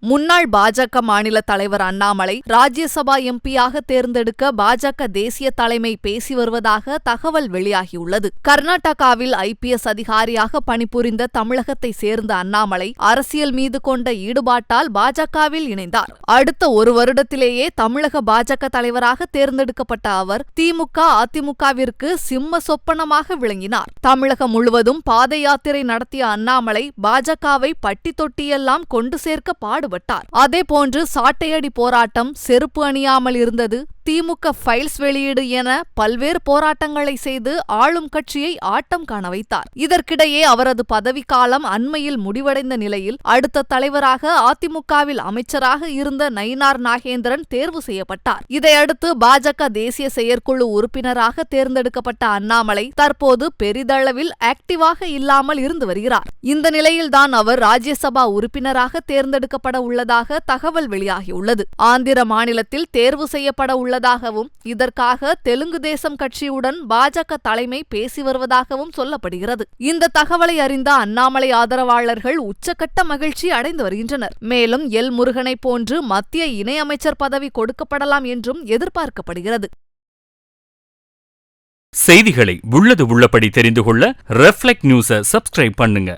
முன்னாள் பாஜக மாநில தலைவர் அண்ணாமலை ராஜ்யசபா எம்பியாக தேர்ந்தெடுக்க பாஜக தேசிய தலைமை பேசி வருவதாக தகவல் வெளியாகியுள்ளது. கர்நாடகாவில் ஐபிஎஸ் அதிகாரியாக பணிபுரிந்த தமிழகத்தை சேர்ந்த அண்ணாமலை அரசியல் மீது கொண்ட ஈடுபாட்டால் பாஜகவில் இணைந்தார். அடுத்த ஒரு வருடத்திலேயே தமிழக பாஜக தலைவராக தேர்ந்தெடுக்கப்பட்ட அவர் திமுக, அதிமுகவிற்கு சிம்ம சொப்பனமாக விளங்கினார். தமிழகம் முழுவதும் பாத யாத்திரை நடத்திய அண்ணாமலை பாஜகவை பட்டி தொட்டியெல்லாம் கொண்டு சேர்க்க பாடுபட்டார். அதேபோன்று சாட்டையடி போராட்டம், செருப்பு அணியாமல் இருந்தது, திமுக ஃபைல்ஸ் வெளியீடு என பல்வேறு போராட்டங்களை செய்து ஆளும் கட்சியை ஆட்டம் காண வைத்தார். இதற்கிடையே அவரது பதவிக்காலம் அண்மையில் முடிவடைந்த நிலையில் அடுத்த தலைவராக அதிமுகவில் அமைச்சராக இருந்த நயினார் நாகேந்திரன் தேர்வு செய்யப்பட்டார். இதையடுத்து பாஜக தேசிய செயற்குழு உறுப்பினராக தேர்ந்தெடுக்கப்பட்ட அண்ணாமலை தற்போது பெரிதளவில் ஆக்டிவாக இல்லாமல் இருந்து வருகிறார். இந்த நிலையில்தான் அவர் ராஜ்யசபா உறுப்பினராக தேர்ந்தெடுக்கப்பட உள்ளதாக தகவல் வெளியாகியுள்ளது. ஆந்திர மாநிலத்தில் தேர்வு செய்யப்பட உள்ளதாகவும் இதற்காக தெலுங்கு தேசம் கட்சியுடன் பாஜக தலைமை பேசி வருவதாகவும் சொல்லப்படுகிறது. இந்த தகவலை அறிந்த அண்ணாமலை ஆதரவாளர்கள் உச்சக்கட்ட மகிழ்ச்சி அடைந்து வருகின்றனர். மேலும் எல் முருகனை போன்று மத்திய இணையமைச்சர் பதவி கொடுக்கப்படலாம் என்றும் எதிர்பார்க்கப்படுகிறது. செய்திகளை உள்ளது உள்ளபடி தெரிந்து கொள்ள ரெஃப்ளெக்ட் நியூஸை சப்ஸ்கிரைப் பண்ணுங்க.